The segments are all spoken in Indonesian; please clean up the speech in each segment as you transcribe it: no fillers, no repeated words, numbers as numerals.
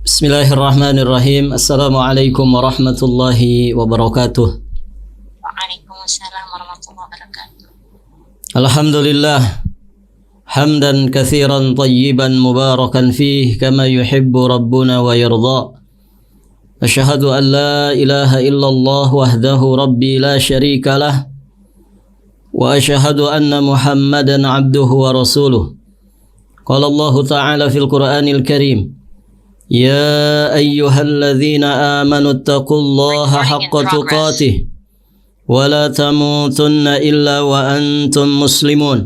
Bismillahirrahmanirrahim. Assalamualaikum warahmatullahi wabarakatuh. Waalaikumsalam warahmatullahi wabarakatuh. Alhamdulillah hamdan katsiran tayyiban mubarakan fih kama yuhibbu rabbuna wa yarda. Asyhadu an la ilaha illallah wahdahu rabbi la syarika lah wa asyhadu anna Muhammadan abduhu wa rasuluh. Qala Allah ta'ala fil Qur'anil Karim, يا أيها الذين آمنوا اتقوا الله حق تقاته ولا تموتن إلا وأنتم مسلمون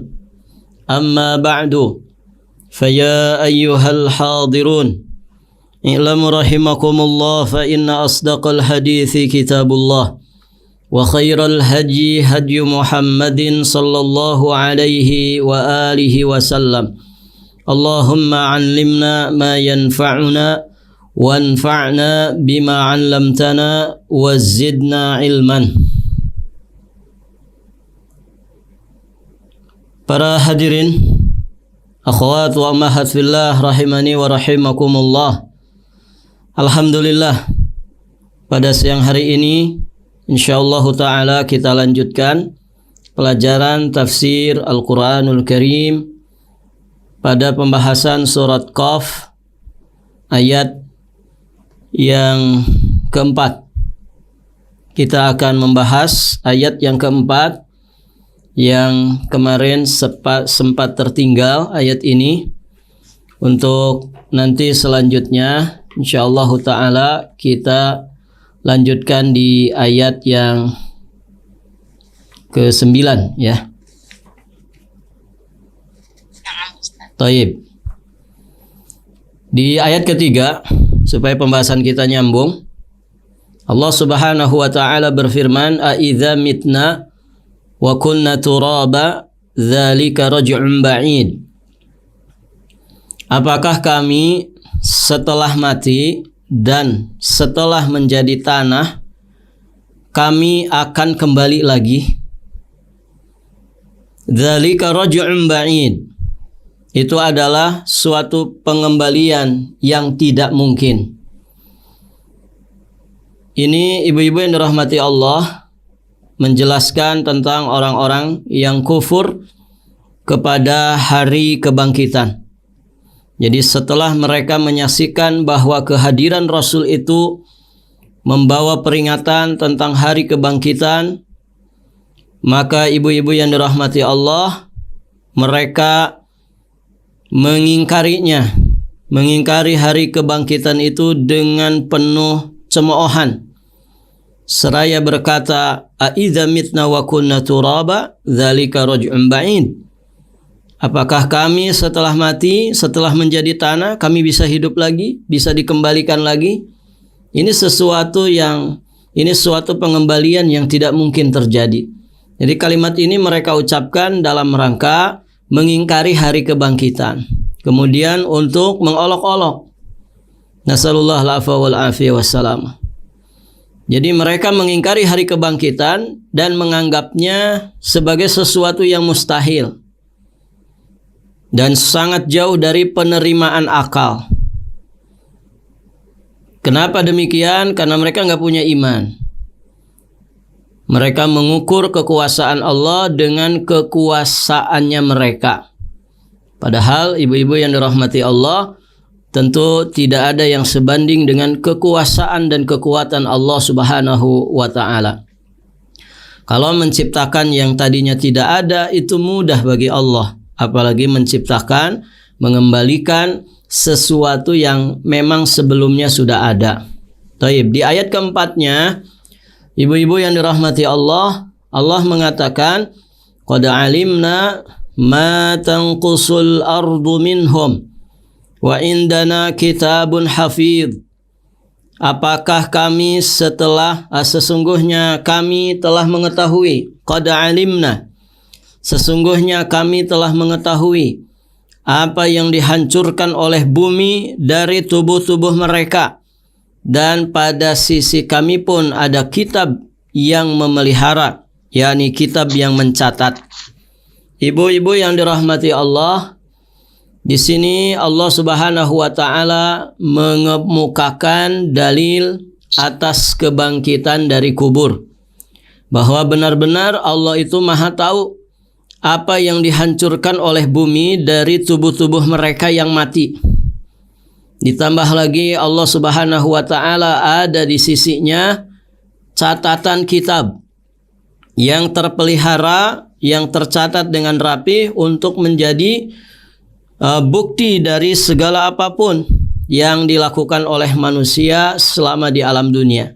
أما بعد فيا أيها الحاضرون اعلموا رحمكم الله فإن أصدق الحديث كتاب الله وخير الهدي هدي محمد صلى الله عليه وآله وسلم اللهم علمنا ما ينفعنا وانفعنا بما علمتنا وزدنا علما. Para hadirin, akhwat wa ummahat fillah rahimani wa rahimakumullah. Alhamdulillah, pada siang hari ini insyaallah taala kita lanjutkan pelajaran tafsir Al-Qur'anul Karim pada pembahasan surat Qaf ayat yang keempat. Kita akan membahas ayat yang keempat yang kemarin sempat tertinggal ayat ini. Untuk nanti selanjutnya insyaallah ta'ala kita lanjutkan di ayat yang ke-9 ya. Taib. Di ayat ketiga, supaya pembahasan kita nyambung, Allah Subhanahu wa taala berfirman, "A idza mitna wa kunna turaba, dzalika raj'un ba'id." Apakah kami setelah mati dan setelah menjadi tanah, kami akan kembali lagi? Dzalika raj'un ba'id. Itu adalah suatu pengembalian yang tidak mungkin. Ini ibu-ibu yang dirahmati Allah menjelaskan tentang orang-orang yang kufur kepada hari kebangkitan. Jadi setelah mereka menyaksikan bahwa kehadiran Rasul itu membawa peringatan tentang hari kebangkitan, maka ibu-ibu yang dirahmati Allah, mereka mengingkari hari kebangkitan itu dengan penuh cemoohan, seraya berkata, "Aidza mitna wa kunna turaba, dzalika raj'un ba'id." Apakah kami setelah mati, setelah menjadi tanah, kami bisa hidup lagi, bisa dikembalikan lagi? Ini suatu pengembalian yang tidak mungkin terjadi. Jadi kalimat ini mereka ucapkan dalam rangka mengingkari hari kebangkitan, kemudian untuk mengolok-olok. Nasallallahu al-afwa wal afiyah wassalam. Jadi mereka mengingkari hari kebangkitan dan menganggapnya sebagai sesuatu yang mustahil dan sangat jauh dari penerimaan akal. Kenapa demikian? Karena mereka nggak punya iman. Mereka mengukur kekuasaan Allah dengan kekuasaannya mereka. Padahal ibu-ibu yang dirahmati Allah, tentu tidak ada yang sebanding dengan kekuasaan dan kekuatan Allah Subhanahu wa ta'ala. Kalau menciptakan yang tadinya tidak ada, itu mudah bagi Allah. Apalagi menciptakan, mengembalikan sesuatu yang memang sebelumnya sudah ada. Taib. Di ayat keempatnya, ibu-ibu yang dirahmati Allah, Allah mengatakan, "Qad alimna ma tanqusul ardu minhum wa indana kitabun hafidh." Apakah kami sesungguhnya kami telah mengetahui, qad alimna, sesungguhnya kami telah mengetahui apa yang dihancurkan oleh bumi dari tubuh-tubuh mereka. Dan pada sisi kami pun ada kitab yang memelihara, yakni kitab yang mencatat. Ibu-ibu yang dirahmati Allah, Di sini Allah Subhanahu wa taala mengemukakan dalil atas kebangkitan dari kubur. Bahwa benar-benar Allah itu Maha tahu apa yang dihancurkan oleh bumi dari tubuh-tubuh mereka yang mati. Ditambah lagi Allah Subhanahu wa taala ada di sisinya catatan kitab yang terpelihara, yang tercatat dengan rapi untuk menjadi bukti dari segala apapun yang dilakukan oleh manusia selama di alam dunia.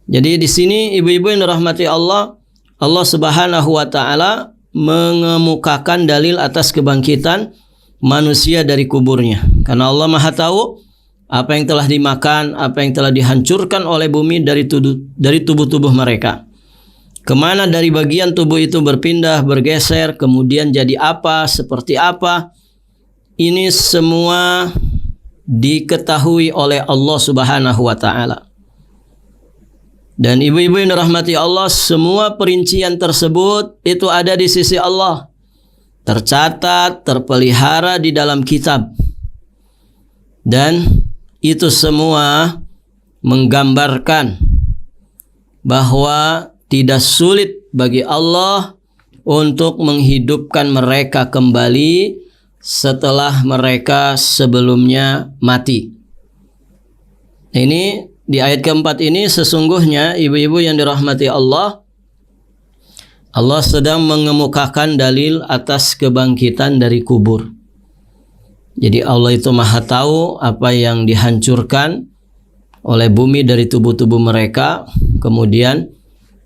Jadi di sini ibu-ibu yang dirahmati Allah, Allah Subhanahu wa taala mengemukakan dalil atas kebangkitan manusia dari kuburnya. Karena Allah Maha tahu apa yang telah dimakan, apa yang telah dihancurkan oleh bumi dari tubuh-tubuh mereka. Kemana dari bagian tubuh itu berpindah, bergeser, kemudian jadi apa, seperti apa. Ini semua diketahui oleh Allah Subhanahu wa taala. Dan ibu-ibu yang dirahmati Allah, semua perincian tersebut itu ada di sisi Allah. Tercatat, terpelihara di dalam kitab. Dan itu semua menggambarkan bahwa tidak sulit bagi Allah untuk menghidupkan mereka kembali setelah mereka sebelumnya mati. Ini di ayat keempat ini sesungguhnya ibu-ibu yang dirahmati Allah, Allah sedang mengemukakan dalil atas kebangkitan dari kubur. Jadi Allah itu Maha tahu apa yang dihancurkan oleh bumi dari tubuh-tubuh mereka. Kemudian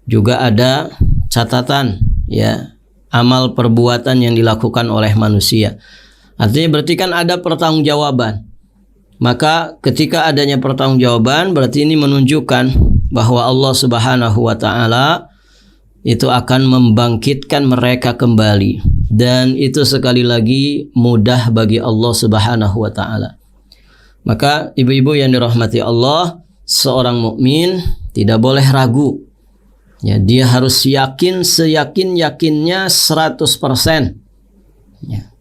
juga ada catatan ya amal perbuatan yang dilakukan oleh manusia. Artinya berarti kan ada pertanggungjawaban. Maka ketika adanya pertanggungjawaban berarti ini menunjukkan bahwa Allah Subhanahu wa taala itu akan membangkitkan mereka kembali, dan itu sekali lagi mudah bagi Allah Subhanahu wa taala. Maka ibu-ibu yang dirahmati Allah, seorang mukmin tidak boleh ragu. Ya, dia harus yakin seyakin-yakinnya 100%. Ya.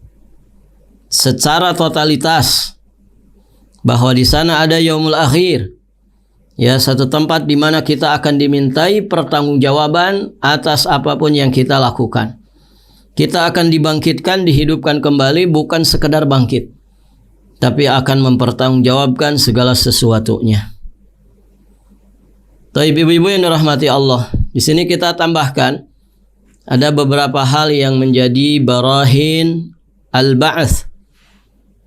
Secara totalitas bahwa di sana ada yaumul akhir. Ya, satu tempat di mana kita akan dimintai pertanggungjawaban atas apapun yang kita lakukan. Kita akan dibangkitkan, dihidupkan kembali, bukan sekedar bangkit, tapi akan mempertanggungjawabkan segala sesuatunya. Taib ibu-ibu yang dirahmati Allah, di sini kita tambahkan ada beberapa hal yang menjadi barahin al-ba'ats,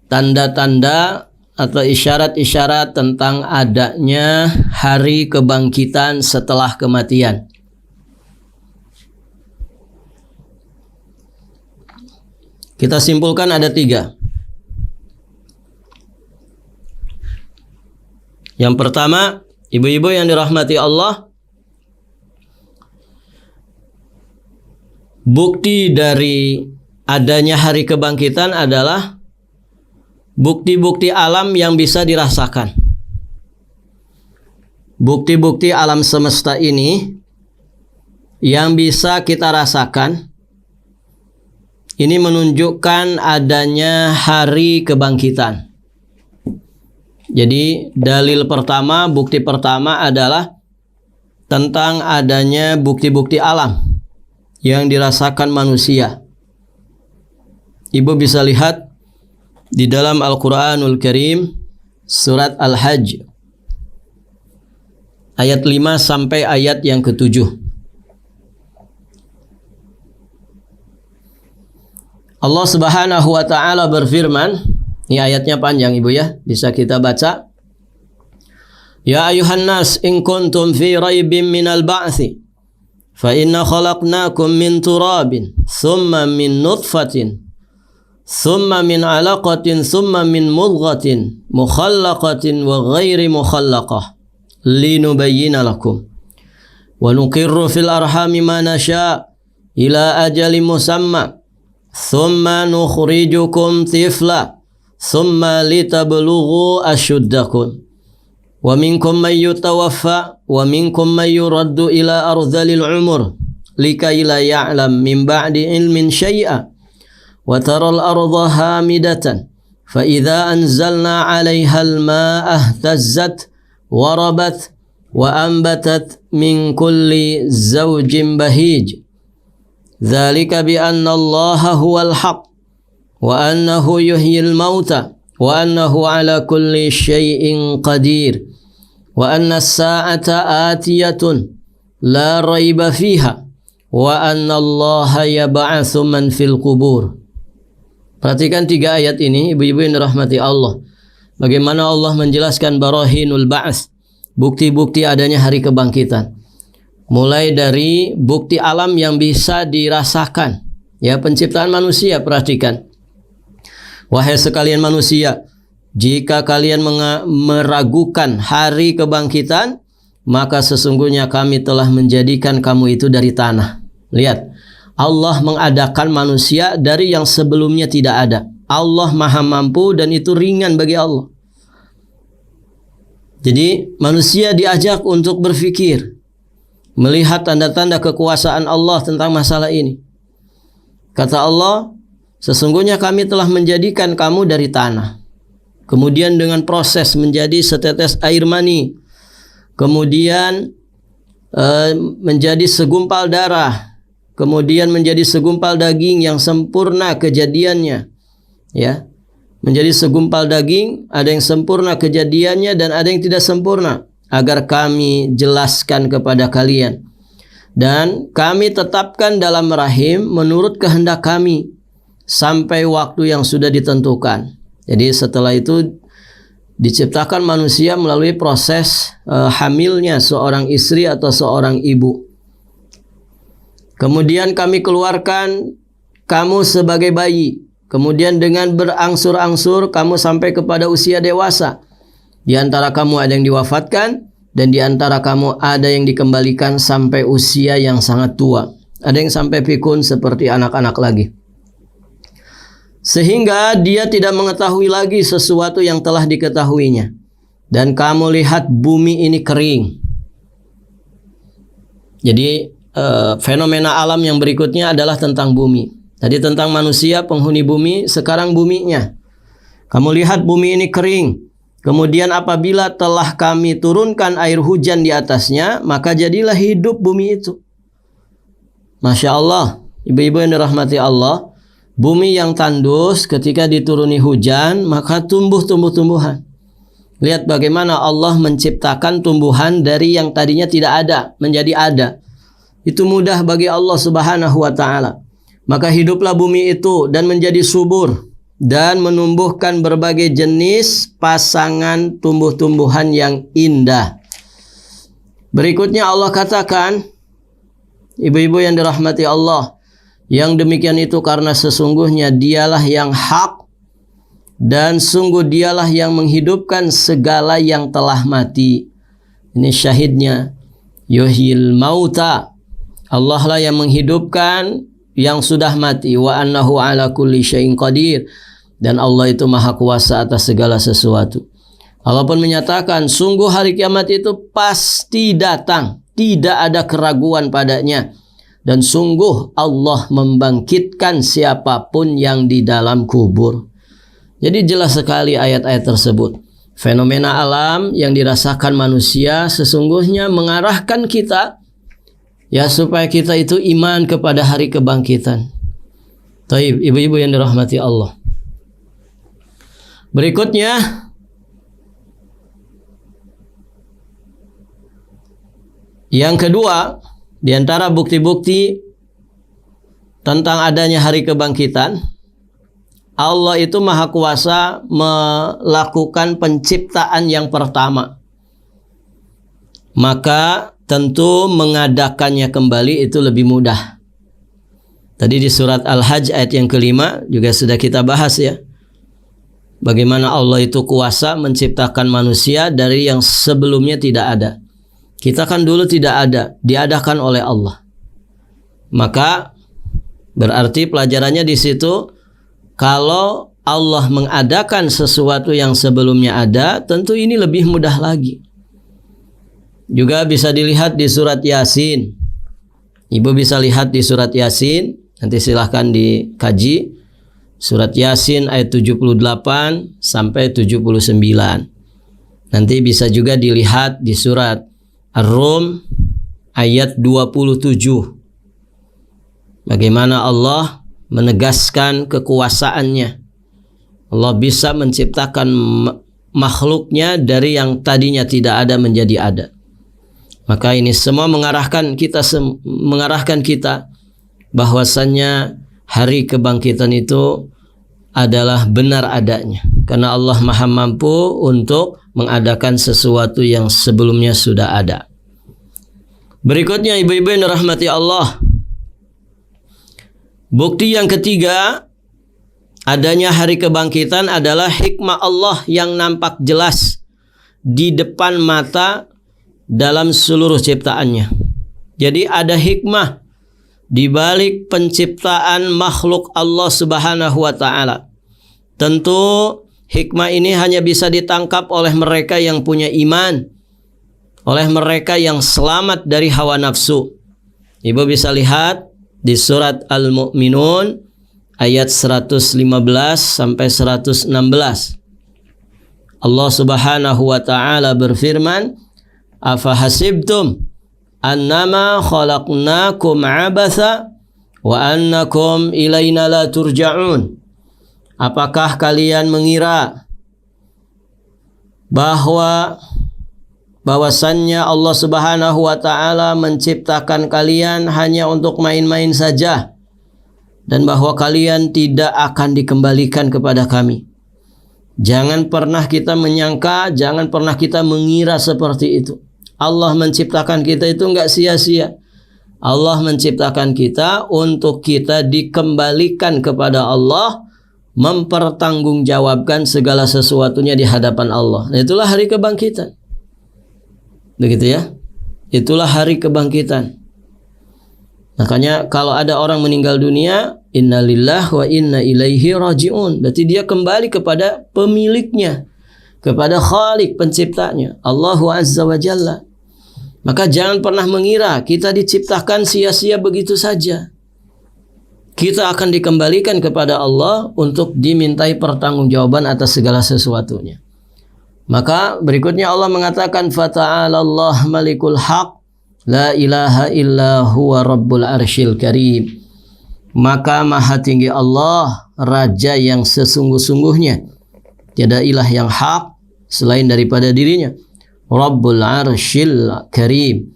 tanda-tanda atau isyarat-isyarat tentang adanya hari kebangkitan setelah kematian. Kita simpulkan ada 3. Yang pertama, ibu-ibu yang dirahmati Allah, bukti dari adanya hari kebangkitan adalah bukti-bukti alam yang bisa dirasakan. Bukti-bukti alam semesta ini yang bisa kita rasakan, ini menunjukkan adanya hari kebangkitan. Jadi dalil pertama, bukti pertama adalah tentang adanya bukti-bukti alam yang dirasakan manusia. Ibu bisa lihat di dalam Al-Quranul Karim surat Al-Hajj ayat 5 sampai ayat yang ke-7. Allah Subhanahu wa taala berfirman, ini ayatnya panjang ibu ya, bisa kita baca. Ya ayuhan nas in kuntum fi raibin minal ba'thi fa inna khalaqnakum min turabin thumma min nutfatin thumma min alaqatin thumma min mudghatin mukhallaqatin wa ghairi mukhallaqah linubayyina lakum wa nuqirru fil arhami ma nasha ila ajalin musamma thumma nukhrijukum tifla thumma litablughu ashuddakum wa minkum man yutawaffa wa minkum man yuraddu ila ardhalil umur likay la ya'lam min ba'di ilmin syai'a wa taral arda hamidatan fa idza anzalna 'alaiha al-ma'a ihtazzat wa rabat wa anbatat min kulli zawjin bahij. Dzalika bi anna Allaha huwal haqq wa annahu yuhyil mauta wa annahu 'ala kulli syai'in qadir wa anna as-sa'ata atiyatun la raiba fiha wa anna Allaha yab'atsu man fil qubur. Perhatikan 3 ayat ini, ibu-ibu yang dirahmati Allah. Bagaimana Allah menjelaskan barahinul ba'ats, bukti-bukti adanya hari kebangkitan. Mulai dari bukti alam yang bisa dirasakan. Ya, penciptaan manusia, perhatikan. Wahai sekalian manusia, jika kalian meragukan hari kebangkitan, maka sesungguhnya kami telah menjadikan kamu itu dari tanah. Lihat, Allah mengadakan manusia dari yang sebelumnya tidak ada. Allah maha mampu dan itu ringan bagi Allah. Jadi manusia diajak untuk berfikir, melihat tanda-tanda kekuasaan Allah tentang masalah ini. Kata Allah, sesungguhnya kami telah menjadikan kamu dari tanah. Kemudian dengan proses menjadi setetes air mani. Kemudian menjadi segumpal darah. Kemudian menjadi segumpal daging yang sempurna kejadiannya. Ya, menjadi segumpal daging, ada yang sempurna kejadiannya dan ada yang tidak sempurna, agar kami jelaskan kepada kalian. Dan kami tetapkan dalam rahim menurut kehendak kami sampai waktu yang sudah ditentukan. Jadi setelah itu diciptakan manusia melalui proses hamilnya seorang istri atau seorang ibu. Kemudian kami keluarkan kamu sebagai bayi. Kemudian dengan berangsur-angsur kamu sampai kepada usia dewasa. Di antara kamu ada yang diwafatkan dan di antara kamu ada yang dikembalikan sampai usia yang sangat tua. Ada yang sampai pikun seperti anak-anak lagi. Sehingga dia tidak mengetahui lagi sesuatu yang telah diketahuinya. Dan kamu lihat bumi ini kering. Jadi fenomena alam yang berikutnya adalah tentang bumi. Tadi tentang manusia, penghuni bumi, sekarang buminya. Kamu lihat bumi ini kering. Kemudian apabila telah kami turunkan air hujan di atasnya, maka jadilah hidup bumi itu. Masya Allah, ibu-ibu yang dirahmati Allah, bumi yang tandus ketika dituruni hujan, maka tumbuh tumbuh-tumbuhan. Lihat bagaimana Allah menciptakan tumbuhan dari yang tadinya tidak ada, menjadi ada. Itu mudah bagi Allah Subhanahu wa ta'ala. Maka hiduplah bumi itu dan menjadi subur dan menumbuhkan berbagai jenis pasangan tumbuh-tumbuhan yang indah. Berikutnya Allah katakan, ibu-ibu yang dirahmati Allah, yang demikian itu karena sesungguhnya dialah yang hak dan sungguh dialah yang menghidupkan segala yang telah mati. Ini syahidnya. Yuhyil mauta. Allah lah yang menghidupkan yang sudah mati. Wa annahu ala kulli syai'in qadir. Dan Allah itu maha kuasa atas segala sesuatu. Allah pun menyatakan, sungguh hari kiamat itu pasti datang. Tidak ada keraguan padanya. Dan sungguh Allah membangkitkan siapapun yang di dalam kubur. Jadi jelas sekali ayat-ayat tersebut. Fenomena alam yang dirasakan manusia sesungguhnya mengarahkan kita, ya, supaya kita itu iman kepada hari kebangkitan. Taib, ibu-ibu yang dirahmati Allah. Berikutnya, yang kedua, di antara bukti-bukti tentang adanya hari kebangkitan, Allah itu maha kuasa melakukan penciptaan yang pertama. Maka tentu mengadakannya kembali itu lebih mudah. Tadi di surat Al-Hajj ayat yang kelima juga sudah kita bahas, ya. Bagaimana Allah itu kuasa menciptakan manusia dari yang sebelumnya tidak ada. Kita kan dulu tidak ada, diadakan oleh Allah. Maka berarti pelajarannya di situ, kalau Allah mengadakan sesuatu yang sebelumnya ada, tentu ini lebih mudah lagi. Juga bisa dilihat di surat Yasin. Ibu bisa lihat di surat Yasin, nanti silahkan dikaji. Surat Yasin ayat 78 sampai 79. Nanti bisa juga dilihat di surat Ar-Rum ayat 27. Bagaimana Allah menegaskan kekuasaannya. Allah bisa menciptakan makhluknya dari yang tadinya tidak ada menjadi ada. Maka ini semua mengarahkan kita bahwasannya hari kebangkitan itu adalah benar adanya. Karena Allah Maha mampu untuk mengadakan sesuatu yang sebelumnya sudah ada. Berikutnya ibu-ibu yang dirahmati Allah. Bukti yang ketiga adanya hari kebangkitan adalah hikmah Allah yang nampak jelas di depan mata dalam seluruh ciptaannya. Jadi ada hikmah di balik penciptaan makhluk Allah Subhanahu wa taala. Tentu hikmah ini hanya bisa ditangkap oleh mereka yang punya iman, oleh mereka yang selamat dari hawa nafsu. Ibu bisa lihat di surat Al-Mu'minun ayat 115 sampai 116. Allah Subhanahu wa taala berfirman, "Afahasibtum annama khalaqnakum abatha wa annakum ilaina la turja'un." Apakah kalian mengira bahwasannya Allah Subhanahu wa taala menciptakan kalian hanya untuk main-main saja dan bahwa kalian tidak akan dikembalikan kepada kami? Jangan pernah kita menyangka, jangan pernah kita mengira seperti itu. Allah menciptakan kita itu enggak sia-sia. Allah menciptakan kita untuk kita dikembalikan kepada Allah, mempertanggungjawabkan segala sesuatunya di hadapan Allah. Nah, itulah hari kebangkitan. Begitu ya. Itulah hari kebangkitan. Makanya kalau ada orang meninggal dunia, innalillahi wa inna ilaihi raji'un. Berarti dia kembali kepada pemiliknya, kepada Khalik penciptanya, Allahu Azza wa Jalla. Maka jangan pernah mengira kita diciptakan sia-sia begitu saja. Kita akan dikembalikan kepada Allah untuk dimintai pertanggungjawaban atas segala sesuatunya. Maka berikutnya Allah mengatakan, "Fata'ala Allah malikul haq, la ilaha illa huwa rabbul arsyil karim." Maka maha tinggi Allah, Raja yang sesungguh-sungguhnya. Tiada ilah yang hak selain daripada dirinya. Rabbul arsyil karim.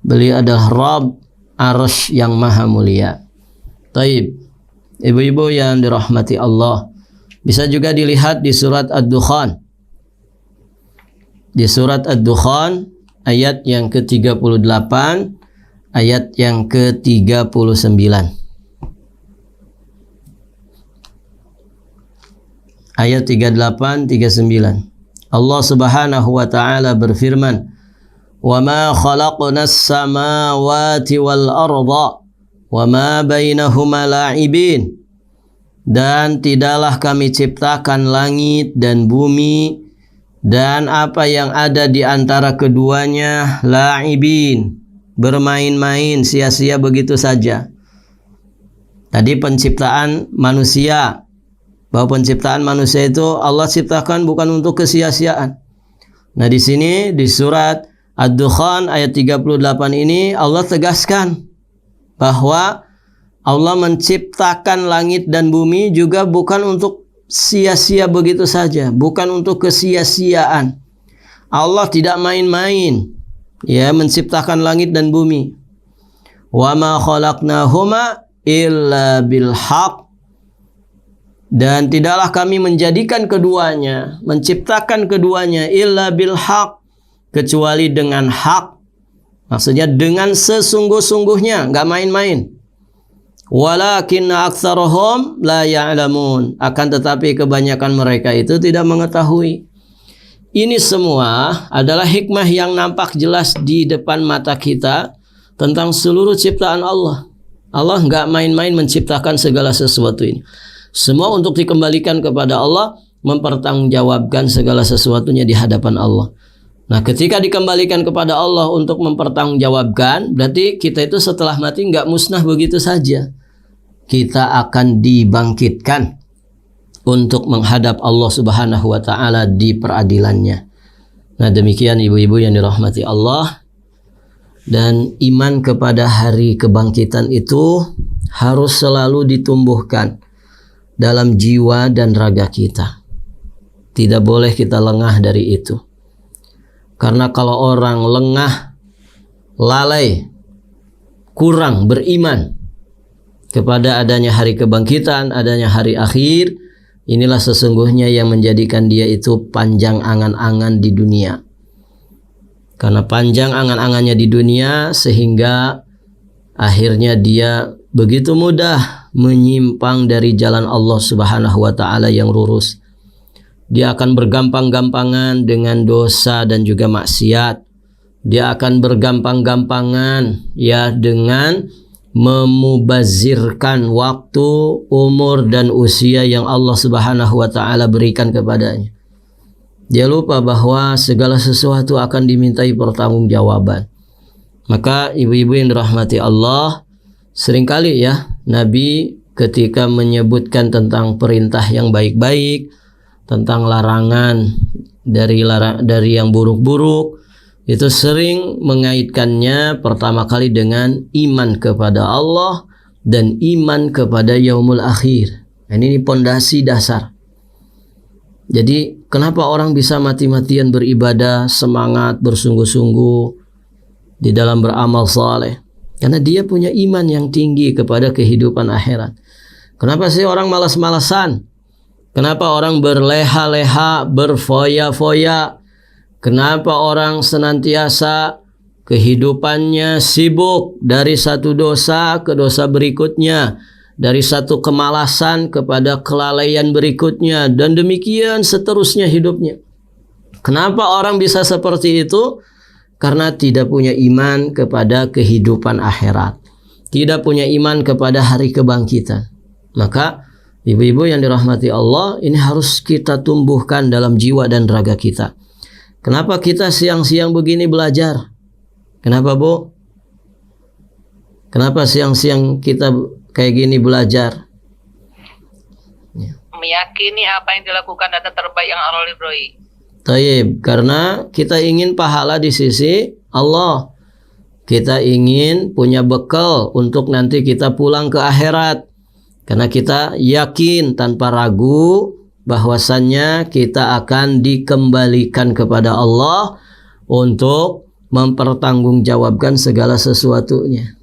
Beliau adalah Rabb arsy yang maha mulia. Taib. Ibu-ibu yang dirahmati Allah. Bisa juga dilihat di surat Ad-Dukhan. Di surat Ad-Dukhan ayat yang ke-38, ayat yang ke-39. Ayat 38, 39. Allah Subhanahu wa taala berfirman, "Wa ma khalaqnas samawati wal arda wa ma bainahuma la'ibin." Dan tidaklah kami ciptakan langit dan bumi dan apa yang ada di antara keduanya la'ibin, bermain-main sia-sia begitu saja. Tadi penciptaan manusia, bahwa penciptaan manusia itu Allah ciptakan bukan untuk kesia-siaan. Nah, di sini di surat Ad-Dukhan ayat 38 ini Allah tegaskan bahwa Allah menciptakan langit dan bumi juga bukan untuk sia-sia begitu saja, bukan untuk kesia-siaan. Allah tidak main-main ya menciptakan langit dan bumi. Wa ma khalaqnahuma illa bil haqq. Dan tidaklah kami menjadikan keduanya, menciptakan keduanya illa bil haq, kecuali dengan hak. Maksudnya dengan sesungguh-sungguhnya, enggak main-main. Walakinna aktsarahum la ya'lamun. Akan tetapi kebanyakan mereka itu tidak mengetahui. Ini semua adalah hikmah yang nampak jelas di depan mata kita tentang seluruh ciptaan Allah. Allah enggak main-main menciptakan segala sesuatu ini. Semua untuk dikembalikan kepada Allah, mempertanggungjawabkan segala sesuatunya di hadapan Allah. Nah, ketika dikembalikan kepada Allah untuk mempertanggungjawabkan, berarti kita itu setelah mati nggak musnah begitu saja. Kita akan dibangkitkan. untuk menghadap Allah Subhanahu wa taala di peradilannya. Nah, demikian ibu-ibu yang dirahmati Allah. Dan iman kepada hari kebangkitan itu harus selalu ditumbuhkan dalam jiwa dan raga kita. Tidak boleh kita lengah dari itu. Karena kalau orang lengah, lalai, kurang beriman kepada adanya hari kebangkitan, adanya hari akhir, inilah sesungguhnya yang menjadikan dia itu panjang angan-angan di dunia. Karena panjang angan-angannya di dunia sehingga akhirnya dia begitu mudah menyimpang dari jalan Allah Subhanahu wa taala yang lurus. Dia akan bergampang-gampangan dengan dosa dan juga maksiat. Dia akan bergampang-gampangan ya dengan memubazirkan waktu, umur dan usia yang Allah Subhanahu wa taala berikan kepadanya. Dia lupa bahwa segala sesuatu akan dimintai pertanggungjawaban. Maka ibu-ibu yang dirahmati Allah, seringkali ya Nabi ketika menyebutkan tentang perintah yang baik-baik, tentang larangan dari yang buruk-buruk, itu sering mengaitkannya pertama kali dengan iman kepada Allah dan iman kepada yaumul akhir. Ini pondasi dasar. Jadi kenapa orang bisa mati-matian beribadah, semangat, bersungguh-sungguh di dalam beramal saleh? Karena dia punya iman yang tinggi kepada kehidupan akhirat. Kenapa sih orang malas-malasan? Kenapa orang berleha-leha, berfoya-foya? Kenapa orang senantiasa kehidupannya sibuk dari satu dosa ke dosa berikutnya, dari satu kemalasan kepada kelalaian berikutnya, dan demikian seterusnya hidupnya? Kenapa orang bisa seperti itu? Karena tidak punya iman kepada kehidupan akhirat, tidak punya iman kepada hari kebangkitan. Maka ibu-ibu yang dirahmati Allah, ini harus kita tumbuhkan dalam jiwa dan raga kita. Kenapa kita siang-siang begini belajar? Kenapa, Bu? Kenapa siang-siang kita kayak gini belajar? Meyakini apa yang dilakukan adalah terbaik yang Allah ridhoi. Taib, karena kita ingin pahala di sisi Allah. Kita ingin punya bekal untuk nanti kita pulang ke akhirat. Karena kita yakin tanpa ragu bahwasannya kita akan dikembalikan kepada Allah untuk mempertanggungjawabkan segala sesuatunya.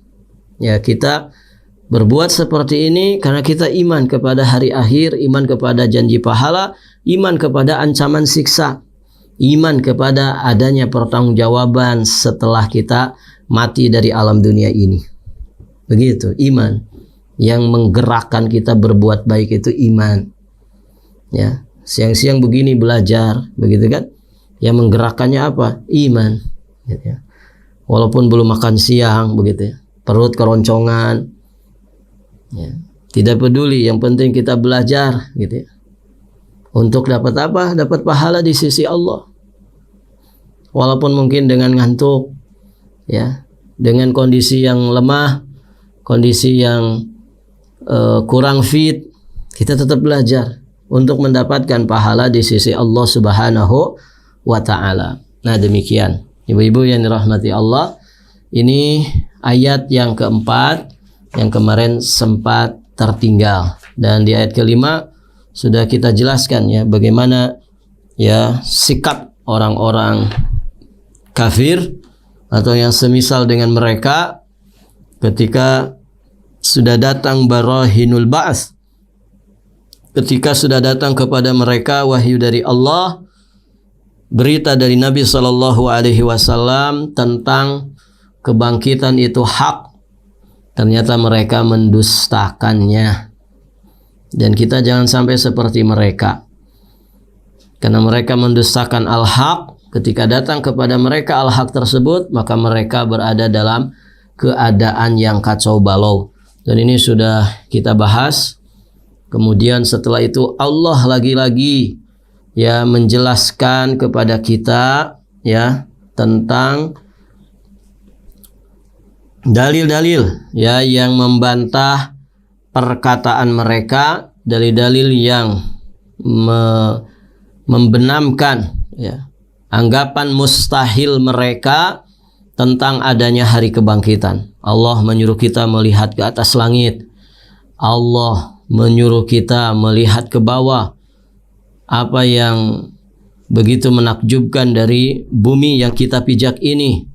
Ya, kita berbuat seperti ini karena kita iman kepada hari akhir, iman kepada janji pahala, iman kepada ancaman siksa, iman kepada adanya pertanggungjawaban setelah kita mati dari alam dunia ini. Begitu, iman. Yang menggerakkan kita berbuat baik itu iman. Ya, siang-siang begini belajar, begitu kan? Yang menggerakkannya apa? Iman. Gitu ya. Walaupun belum makan siang, begitu ya. Perut keroncongan. Ya. Tidak peduli, yang penting kita belajar, gitu ya. Untuk dapat apa? Dapat pahala di sisi Allah. Walaupun mungkin dengan ngantuk, ya, dengan kondisi yang lemah, kondisi yang kurang fit, kita tetap belajar untuk mendapatkan pahala di sisi Allah Subhanahu wa taala. Nah, demikian ibu-ibu yang dirahmati Allah, ini ayat yang keempat yang kemarin sempat tertinggal, dan di ayat kelima sudah kita jelaskan ya bagaimana ya sikap orang-orang kafir atau yang semisal dengan mereka ketika sudah datang barahinul ba'ats, ketika sudah datang kepada mereka wahyu dari Allah, berita dari Nabi SAW tentang kebangkitan itu hak, ternyata mereka mendustakannya. Dan kita jangan sampai seperti mereka, karena mereka mendustakan al-haq. Ketika datang kepada mereka al-haq tersebut, maka mereka berada dalam keadaan yang kacau balau. Dan ini sudah kita bahas. Kemudian setelah itu Allah lagi-lagi ya menjelaskan kepada kita ya tentang dalil-dalil ya yang membantah perkataan mereka, dalil-dalil yang membenamkan ya anggapan mustahil mereka tentang adanya hari kebangkitan. Allah menyuruh kita melihat ke atas langit. Allah menyuruh kita melihat ke bawah. Apa yang begitu menakjubkan dari bumi yang kita pijak ini.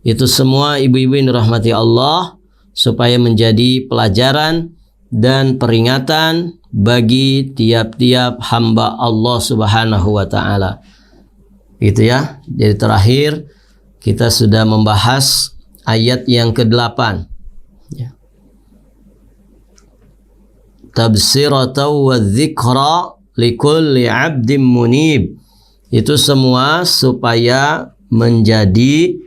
Itu semua ibu-ibu yang dirahmati Allah supaya menjadi pelajaran dan peringatan bagi tiap-tiap hamba Allah Subhanahu wa taala. Gitu ya. Jadi terakhir kita sudah membahas ayat yang ke-8. Ya. Tabsiratan wa dzikra likulli 'abdin munib. Itu semua supaya menjadi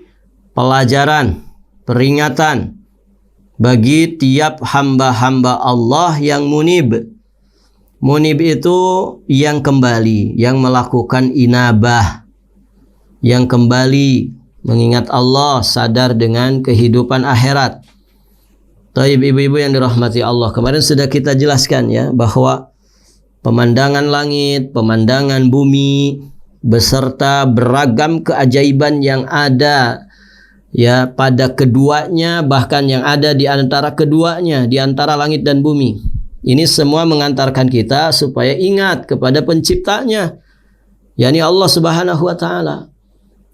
pelajaran, peringatan bagi tiap hamba-hamba Allah yang munib. Munib itu yang kembali, yang melakukan inabah, yang kembali mengingat Allah, sadar dengan kehidupan akhirat. Taib ibu-ibu yang dirahmati Allah, kemarin sudah kita jelaskan ya bahwa pemandangan langit, pemandangan bumi beserta beragam keajaiban yang ada ya pada keduanya, bahkan yang ada di antara keduanya, di antara langit dan bumi. Ini semua mengantarkan kita supaya ingat kepada penciptanya, yakni Allah Subhanahu wa taala.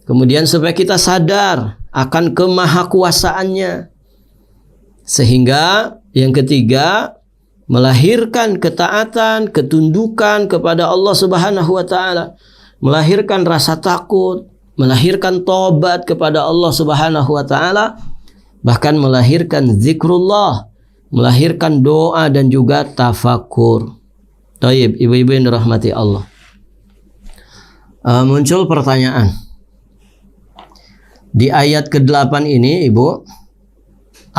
Kemudian supaya kita sadar akan kemahakuasaannya. Sehingga yang ketiga, melahirkan ketaatan, ketundukan kepada Allah Subhanahu wa taala, melahirkan rasa takut, melahirkan tobat kepada Allah Subhanahu wa taala, bahkan melahirkan zikrullah, melahirkan doa dan juga tafakur. Taib, ibu-ibu yang dirahmati Allah. Muncul pertanyaan. Di ayat ke-8 ini, Ibu,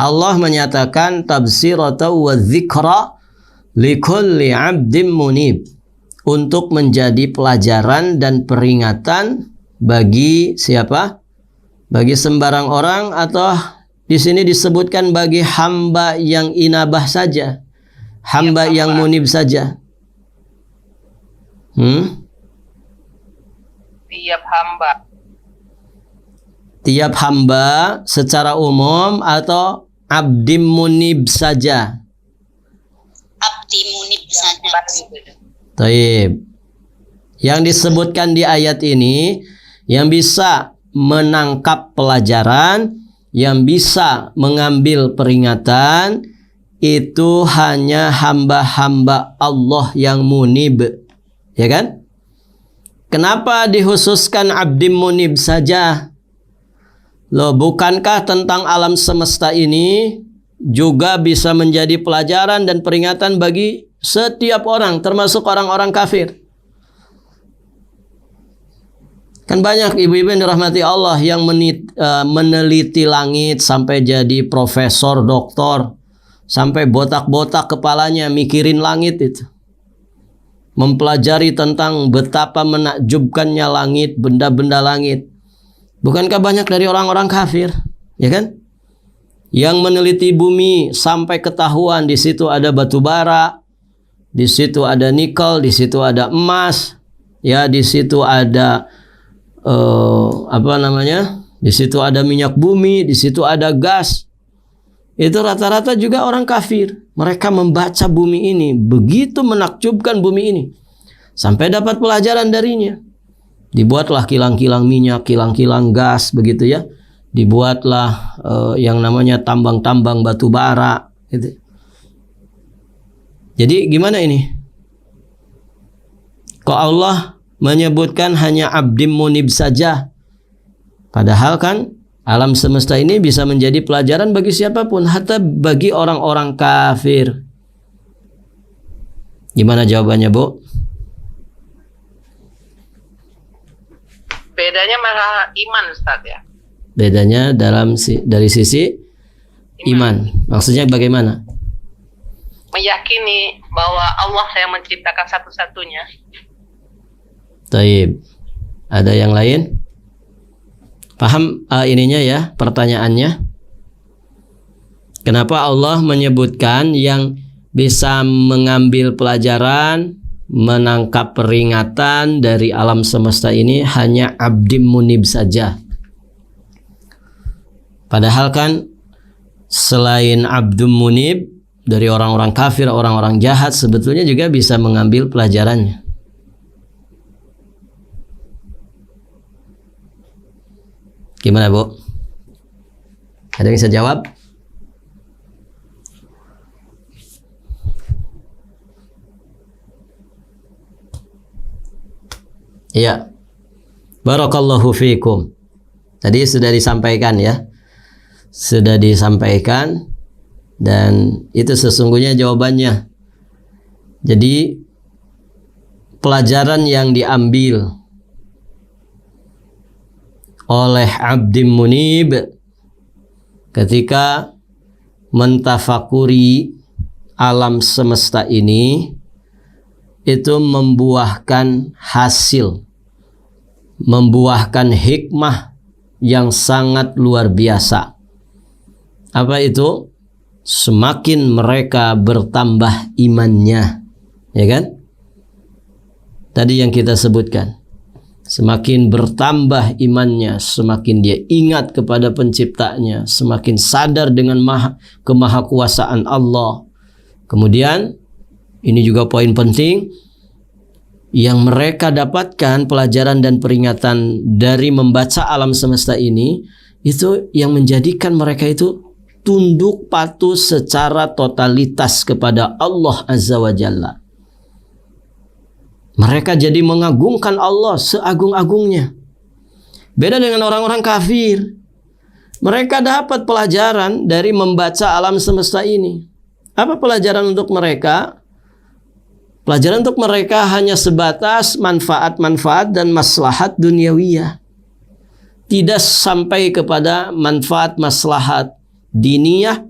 Allah menyatakan tabsiratan wa dzikra likulli 'abdin munib, untuk menjadi pelajaran dan peringatan bagi siapa? Bagi sembarang orang, atau di sini disebutkan bagi hamba yang inabah saja, hamba yang munib saja. Tiap hamba secara umum atau abdim munib saja? Abdi munib saja. Taib. Yang disebutkan di ayat ini yang bisa menangkap pelajaran, yang bisa mengambil peringatan, itu hanya hamba-hamba Allah yang munib. Ya kan? Kenapa dikhususkan abdim munib saja? Loh, bukankah tentang alam semesta ini juga bisa menjadi pelajaran dan peringatan bagi setiap orang, termasuk orang-orang kafir? Kan banyak ibu-ibu yang dirahmati Allah yang meneliti langit sampai jadi profesor, doktor, sampai botak-botak kepalanya mikirin langit itu. Mempelajari tentang betapa menakjubkannya langit, benda-benda langit. Bukankah banyak dari orang-orang kafir, ya kan? Yang meneliti bumi sampai ketahuan di situ ada batu bara, di situ ada nikel, di situ ada emas, ya di situ ada di situ ada minyak bumi, di situ ada gas. Itu rata-rata juga orang kafir. Mereka membaca bumi ini, begitu menakjubkan bumi ini, sampai dapat pelajaran darinya. Dibuatlah kilang-kilang minyak, kilang-kilang gas, begitu ya. Dibuatlah yang namanya tambang-tambang batu bara, gitu. Jadi gimana ini? Kok Allah menyebutkan hanya abdim munib saja? Padahal kan alam semesta ini bisa menjadi pelajaran bagi siapapun, hatta bagi orang-orang kafir. Gimana jawabannya, Bu? Bedanya masalah iman, Ustaz ya. Bedanya dari sisi iman. Maksudnya bagaimana? Meyakini bahwa Allah yang menciptakan satu-satunya. Taib. Ada yang lain? Paham ininya ya, pertanyaannya? Kenapa Allah menyebutkan yang bisa mengambil pelajaran, menangkap peringatan dari alam semesta ini hanya abdim munib saja. Padahal kan selain abdum munib dari orang-orang kafir, orang-orang jahat sebetulnya juga bisa mengambil pelajarannya. Gimana, Bu? Ada yang bisa jawab? Iya. Barakallahu fiikum. Tadi sudah disampaikan ya. Sudah disampaikan dan itu sesungguhnya jawabannya. Jadi pelajaran yang diambil oleh abdim munib ketika mentafakuri alam semesta ini itu membuahkan hasil, membuahkan hikmah yang sangat luar biasa. Apa itu? Semakin mereka bertambah imannya, ya kan? Tadi yang kita sebutkan, semakin bertambah imannya, semakin dia ingat kepada penciptanya, semakin sadar dengan kemahakuasaan Allah. Kemudian ini juga poin penting yang mereka dapatkan, pelajaran dan peringatan dari membaca alam semesta ini, itu yang menjadikan mereka itu tunduk patuh secara totalitas kepada Allah Azza wa Jalla. Mereka jadi mengagungkan Allah seagung-agungnya. Beda dengan orang-orang kafir. Mereka dapat pelajaran dari membaca alam semesta ini. Apa pelajaran untuk mereka? Pelajaran untuk mereka hanya sebatas manfaat-manfaat dan maslahat duniawiyah. Tidak sampai kepada manfaat maslahat diniyah,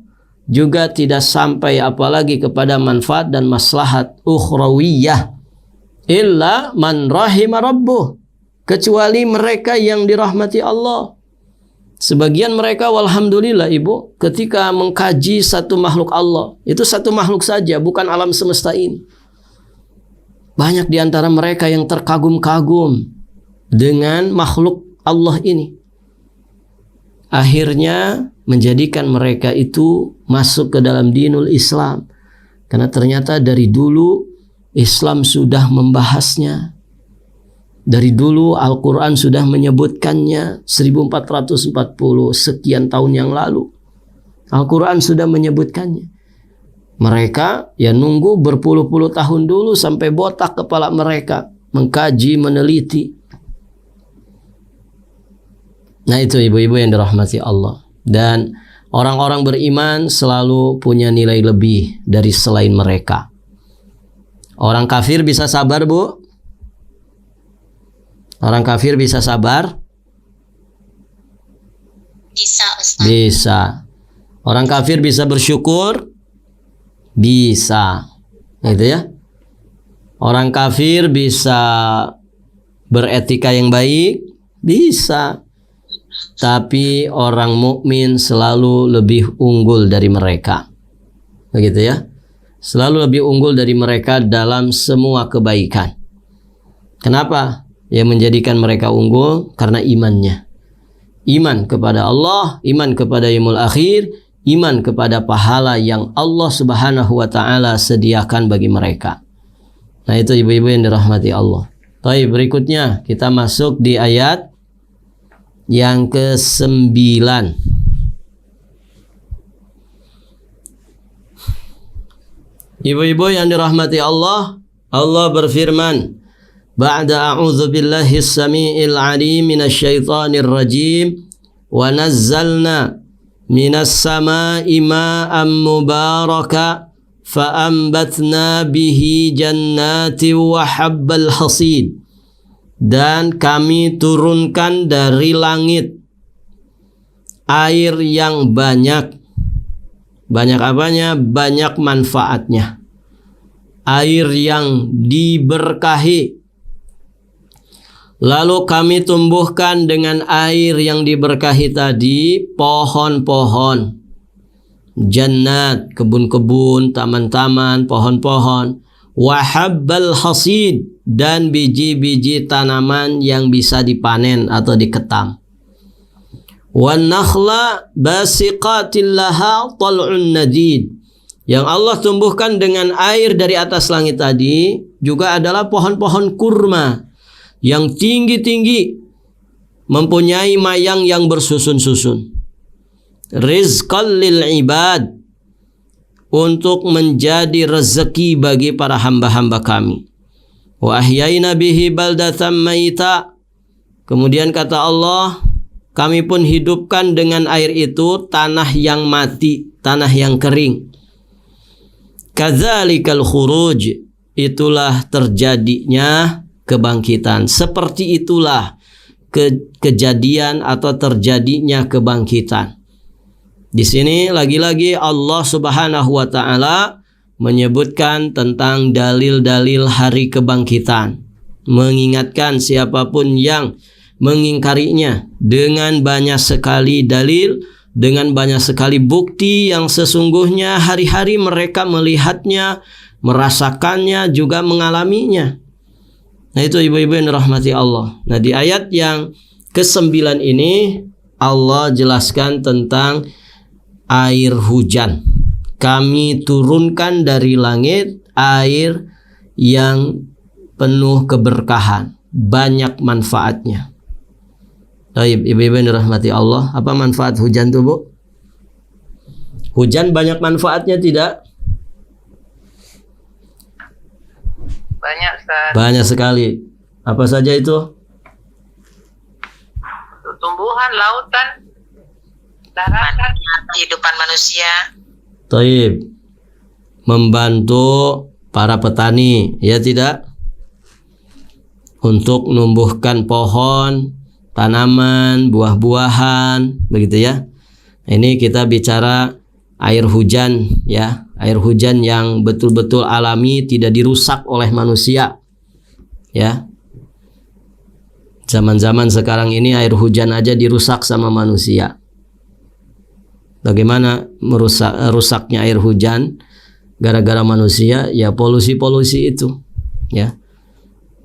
juga tidak sampai apalagi kepada manfaat dan maslahat ukhrawiyah. Illa man rahima rabbuh, kecuali mereka yang dirahmati Allah. Sebagian mereka, walhamdulillah ibu, ketika mengkaji satu makhluk Allah, itu satu makhluk saja, bukan alam semesta ini. Banyak di antara mereka yang terkagum-kagum dengan makhluk Allah ini. Akhirnya menjadikan mereka itu masuk ke dalam dinul Islam. Karena ternyata dari dulu Islam sudah membahasnya. Dari dulu Al-Quran sudah menyebutkannya 1440 sekian tahun yang lalu. Al-Quran sudah menyebutkannya. Mereka ya nunggu berpuluh-puluh tahun dulu sampai botak kepala mereka. Mengkaji, meneliti. Nah itu ibu-ibu yang dirahmati Allah. Dan orang-orang beriman selalu punya nilai lebih dari selain mereka. Orang kafir bisa sabar, Bu? Orang kafir bisa sabar? Bisa, Ustaz. Bisa. Orang kafir bisa bersyukur? Bisa. Gitu ya. Orang kafir bisa beretika yang baik? Bisa. Tapi orang mukmin selalu lebih unggul dari mereka. Begitu ya. Selalu lebih unggul dari mereka dalam semua kebaikan. Kenapa? Yang menjadikan mereka unggul karena imannya. Iman kepada Allah, iman kepada yaumul akhir, iman kepada pahala yang Allah Subhanahu wa taala sediakan bagi mereka. Nah, itu ibu-ibu yang dirahmati Allah. Baik, berikutnya kita masuk di ayat yang ke-9. Ibu-ibu yang dirahmati Allah, Allah berfirman, Ba'da a'udzu billahi as-sami'il 'alim minasy syaithanir rajim wa nazzalna minas sama'i ma'an mubaraka fa ambatna bihi jannatin wa habbal hasid. Dan kami turunkan dari langit air yang banyak. Banyak apanya? Banyak manfaatnya. Air yang diberkahi. Lalu kami tumbuhkan dengan air yang diberkahi tadi pohon-pohon. Jannat, kebun-kebun, taman-taman, pohon-pohon. wa habbal hasid, dan biji-biji tanaman yang bisa dipanen atau diketam. Wan nakhla basiqatil laha tal'un nadid, yang Allah tumbuhkan dengan air dari atas langit tadi juga adalah pohon-pohon kurma yang tinggi-tinggi, mempunyai mayang yang bersusun-susun. Rizqan lil ibad, untuk menjadi rezeki bagi para hamba-hamba kami. Wa ahyayna bihi baldatan maita, kemudian kata Allah, kami pun hidupkan dengan air itu tanah yang mati, tanah yang kering. Kadzalikal khuruj, itulah terjadinya kebangkitan. Seperti itulah kejadian atau terjadinya kebangkitan. Di sini lagi-lagi Allah Subhanahu wa taala menyebutkan tentang dalil-dalil hari kebangkitan, mengingatkan siapapun yang mengingkarinya dengan banyak sekali dalil, dengan banyak sekali bukti yang sesungguhnya hari-hari mereka melihatnya, merasakannya, juga mengalaminya. Nah, itu ibu-ibu yang dirahmati Allah. Nah, di ayat yang ke-9 ini Allah jelaskan tentang air hujan. Kami turunkan dari langit air yang penuh keberkahan, banyak manfaatnya. Baik, ibu-ibu yang dirahmati Allah, apa manfaat hujan itu, Bu? Hujan banyak manfaatnya tidak? Banyak, Ustaz. Banyak sekali. Apa saja itu? Untuk tumbuhan, lautan, daratan, Kehidupan manusia. Taib. Membantu para petani, ya tidak? Untuk menumbuhkan pohon, tanaman, buah-buahan, begitu ya. Ini kita bicara air hujan, ya. Air hujan yang betul-betul alami, tidak dirusak oleh manusia, ya. Zaman-zaman sekarang ini air hujan aja dirusak sama manusia. Bagaimana rusaknya air hujan gara-gara manusia? Ya polusi-polusi itu, ya.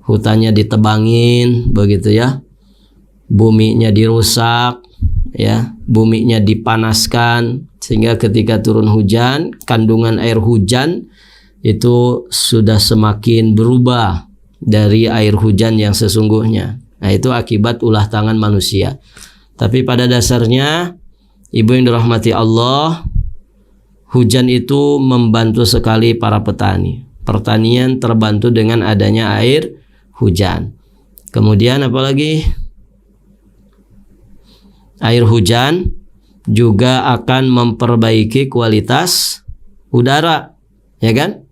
Hutannya ditebangin, begitu ya. Buminya dirusak, ya. Buminya dipanaskan, sehingga ketika turun hujan, kandungan air hujan itu sudah semakin berubah dari air hujan yang sesungguhnya. Nah, itu akibat ulah tangan manusia. Tapi pada dasarnya, ibu yang dirahmati Allah, hujan itu membantu sekali para petani. Pertanian terbantu dengan adanya air hujan. Kemudian apalagi? Air hujan juga akan memperbaiki kualitas udara, ya kan?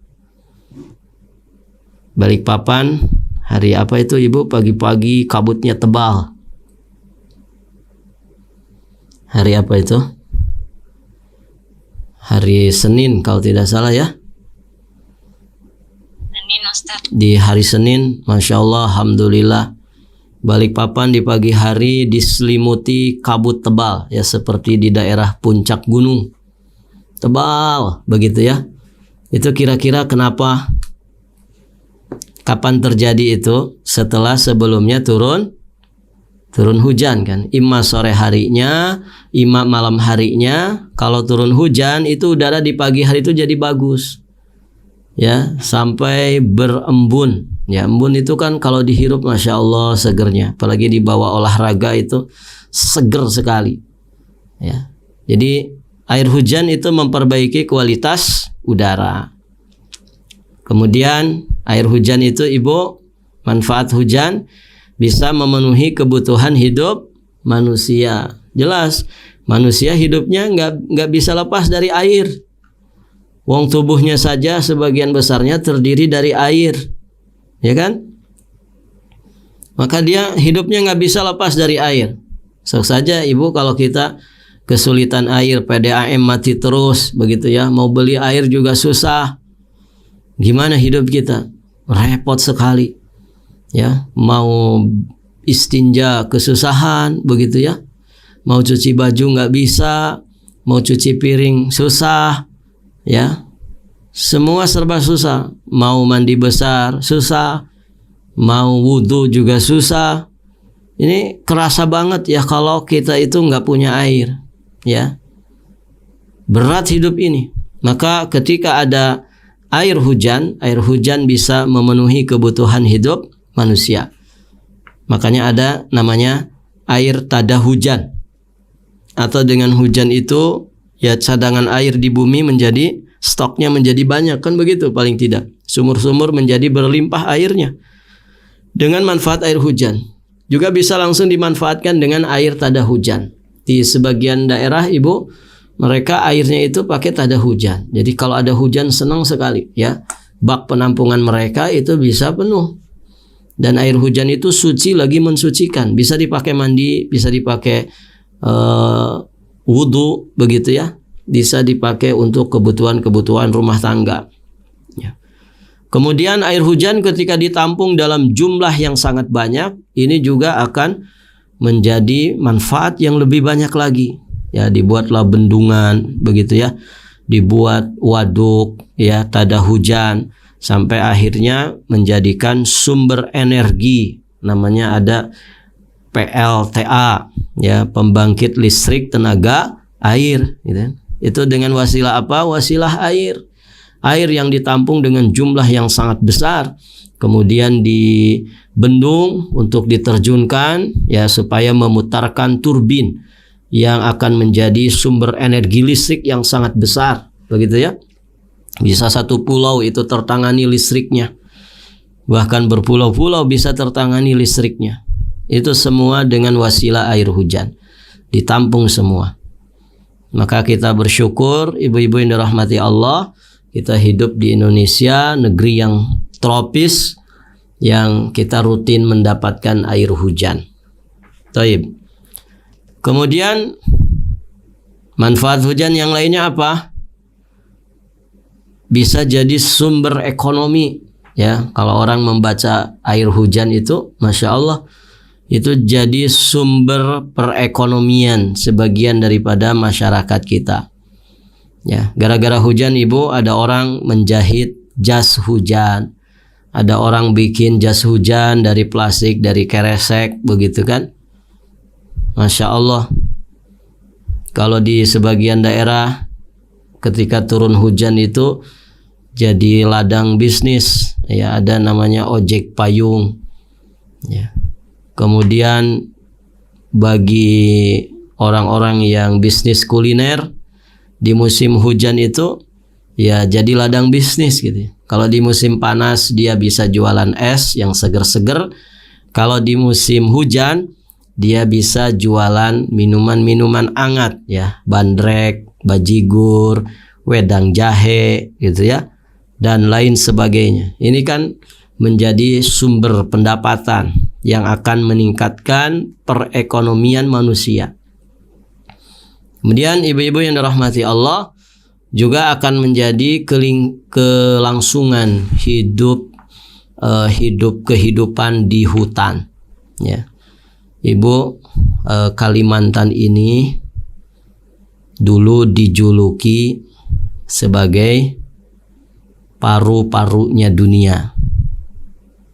Balikpapan, hari apa itu ibu? Pagi-pagi kabutnya tebal. Hari apa itu? Hari Senin kalau tidak salah ya. Senin, Ustaz. Di hari Senin, Masya Allah, Alhamdulillah, Balikpapan di pagi hari diselimuti kabut tebal, ya, seperti di daerah puncak gunung. Tebal, begitu ya. Itu kira-kira kenapa? Kapan terjadi itu? Setelah sebelumnya turun hujan kan. Imma sore harinya, imma malam harinya. Kalau turun hujan itu udara di pagi hari itu jadi bagus, ya, sampai berembun. Ya, embun itu kan kalau dihirup Masya Allah segernya, apalagi dibawa olahraga itu seger sekali, ya. Jadi air hujan itu memperbaiki kualitas udara. Kemudian air hujan itu ibu, manfaat hujan bisa memenuhi kebutuhan hidup manusia. Jelas manusia hidupnya nggak bisa lepas dari air. Wong tubuhnya saja sebagian besarnya terdiri dari air, ya kan? Maka dia hidupnya nggak bisa lepas dari air. So saja ibu, kalau kita kesulitan air, PDAM mati terus, begitu ya. Mau beli air juga susah. Gimana hidup kita? Repot sekali, ya. Mau istinja kesusahan, begitu ya. Mau cuci baju nggak bisa, mau cuci piring susah, ya. Semua serba susah. Mau mandi besar susah, mau wudhu juga susah. Ini kerasa banget ya kalau kita itu nggak punya air, ya. Berat hidup ini. Maka ketika ada air hujan bisa memenuhi kebutuhan hidup manusia. Makanya ada namanya air tada hujan. Atau dengan hujan itu ya cadangan air di bumi menjadi, stoknya menjadi banyak, kan begitu paling tidak. Sumur-sumur menjadi berlimpah airnya. Dengan manfaat air hujan. Juga bisa langsung dimanfaatkan dengan air tada hujan. Di sebagian daerah Ibu, mereka airnya itu pakai tada hujan. Jadi kalau ada hujan senang sekali ya. Bak penampungan mereka itu bisa penuh. Dan air hujan itu suci lagi mensucikan. Bisa dipakai mandi, bisa dipakai wudhu, begitu ya. Bisa dipakai untuk kebutuhan-kebutuhan rumah tangga. Ya. Kemudian air hujan ketika ditampung dalam jumlah yang sangat banyak, ini juga akan menjadi manfaat yang lebih banyak lagi. Ya, dibuatlah bendungan, begitu ya. Dibuat waduk, ya, tada hujan, sampai akhirnya menjadikan sumber energi. Namanya ada PLTA, ya, pembangkit listrik tenaga air, gitu. Itu dengan wasilah apa? Wasilah air. Air yang ditampung dengan jumlah yang sangat besar, kemudian dibendung untuk diterjunkan, ya, supaya memutarkan turbin yang akan menjadi sumber energi listrik yang sangat besar, begitu ya. Bisa satu pulau itu tertangani listriknya, bahkan berpulau-pulau bisa tertangani listriknya. Itu semua dengan wasilah air hujan, ditampung semua. Maka kita bersyukur, ibu-ibu yang dirahmati Allah, kita hidup di Indonesia, negeri yang tropis, yang kita rutin mendapatkan air hujan. Taib. Kemudian manfaat hujan yang lainnya apa? Bisa jadi sumber ekonomi, ya. Kalau orang membaca air hujan itu, masya Allah, itu jadi sumber perekonomian sebagian daripada masyarakat kita. Ya, gara-gara hujan Ibu, ada orang menjahit jas hujan, ada orang bikin jas hujan dari plastik, dari keresek, begitu kan? Masya Allah. Kalau di sebagian daerah ketika turun hujan itu jadi ladang bisnis, ya, ada namanya ojek payung, ya. Kemudian bagi orang-orang yang bisnis kuliner di musim hujan itu, ya, jadi ladang bisnis gitu. Kalau di musim panas dia bisa jualan es yang seger-seger. Kalau di musim hujan dia bisa jualan minuman-minuman hangat, ya, bandrek, bajigur, wedang jahe, gitu ya, dan lain sebagainya. Ini kan menjadi sumber pendapatan yang akan meningkatkan perekonomian manusia. Kemudian ibu-ibu yang dirahmati Allah, juga akan menjadi kelangsungan kehidupan di hutan, ya. Ibu, Kalimantan ini dulu dijuluki sebagai paru-parunya dunia.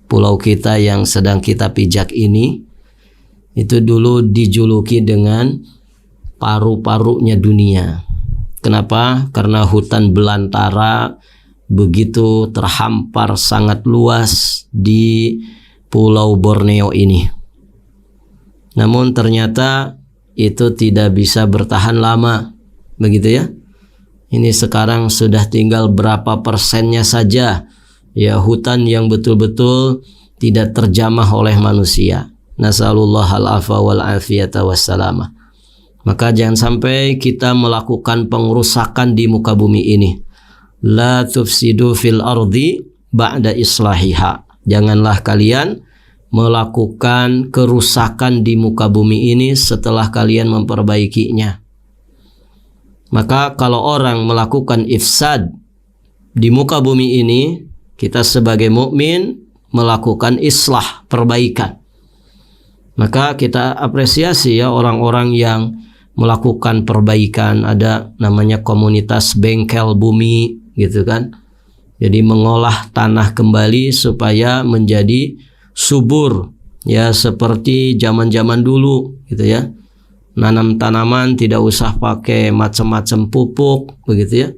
Pulau kita yang sedang kita pijak ini itu dulu dijuluki dengan paru-parunya dunia. Kenapa? Karena hutan belantara begitu terhampar sangat luas di Pulau Borneo ini. Namun ternyata itu tidak bisa bertahan lama, begitu ya. Ini sekarang sudah tinggal berapa persennya saja, ya, hutan yang betul-betul tidak terjamah oleh manusia. Nasallallahu al-afwa wal afiyata wassalamah. Maka jangan sampai kita melakukan pengrusakan di muka bumi ini. La tufsidu fil ardi ba'da islahiha. Janganlah kalian melakukan kerusakan di muka bumi ini setelah kalian memperbaikinya. Maka kalau orang melakukan ifsad di muka bumi ini, kita sebagai mukmin melakukan islah, perbaikan. Maka kita apresiasi, ya, orang-orang yang melakukan perbaikan. Ada namanya komunitas bengkel bumi, gitu kan. Jadi mengolah tanah kembali supaya menjadi subur, ya seperti zaman-zaman dulu gitu ya. Nanam tanaman tidak usah pakai macam-macam pupuk begitu ya.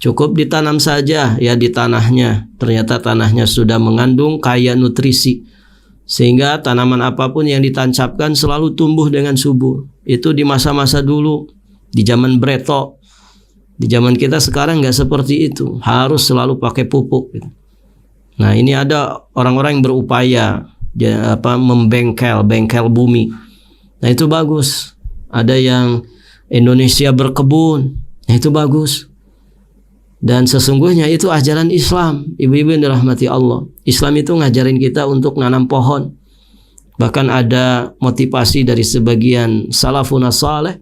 Cukup ditanam saja ya di tanahnya. Ternyata tanahnya sudah mengandung kaya nutrisi. Sehingga tanaman apapun yang ditancapkan selalu tumbuh dengan subur. Itu di masa-masa dulu, di zaman Breto. Di zaman kita sekarang nggak seperti itu. Harus selalu pakai pupuk gitu. Nah, ini ada orang-orang yang berupaya bengkel bumi. Nah, itu bagus. Ada yang Indonesia berkebun. Nah, itu bagus. Dan sesungguhnya itu ajaran Islam. Ibu-ibu yang dirahmati Allah. Islam itu ngajarin kita untuk nanam pohon. Bahkan ada motivasi dari sebagian salafun saleh.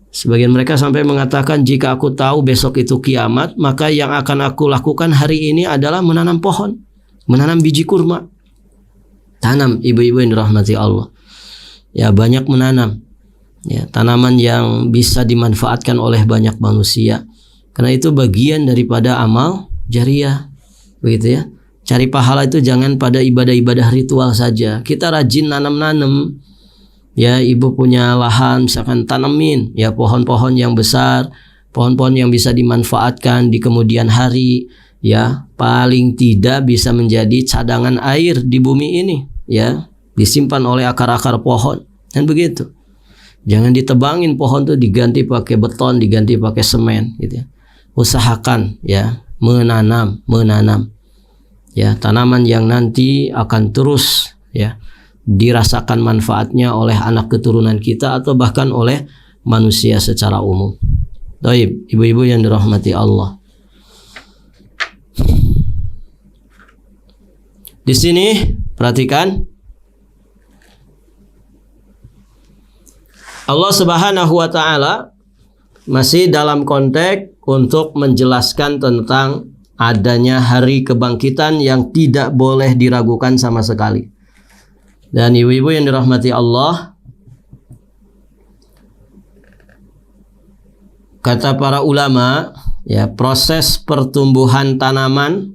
Sebagian mereka sampai mengatakan, jika aku tahu besok itu kiamat, maka yang akan aku lakukan hari ini adalah menanam pohon. Menanam biji kurma. Tanam, ibu-ibu yang dirahmati Allah. Ya, banyak menanam. Ya, tanaman yang bisa dimanfaatkan oleh banyak manusia. Karena itu bagian daripada amal jariah. Begitu ya. Cari pahala itu jangan pada ibadah-ibadah ritual saja. Kita rajin nanam-nanam. Ya, ibu punya lahan, misalkan tanemin ya pohon-pohon yang besar, pohon-pohon yang bisa dimanfaatkan di kemudian hari, ya, paling tidak bisa menjadi cadangan air di bumi ini, ya, disimpan oleh akar-akar pohon. Dan begitu. Jangan ditebangin pohon tuh, diganti pakai beton, diganti pakai semen gitu ya. Usahakan ya menanam. Ya, tanaman yang nanti akan terus ya dirasakan manfaatnya oleh anak keturunan kita atau bahkan oleh manusia secara umum. Baik, ibu-ibu yang dirahmati Allah. Di sini perhatikan Allah Subhanahu wa taala masih dalam konteks untuk menjelaskan tentang adanya hari kebangkitan yang tidak boleh diragukan sama sekali. Dan ibu-ibu yang dirahmati Allah, kata para ulama, ya, proses pertumbuhan tanaman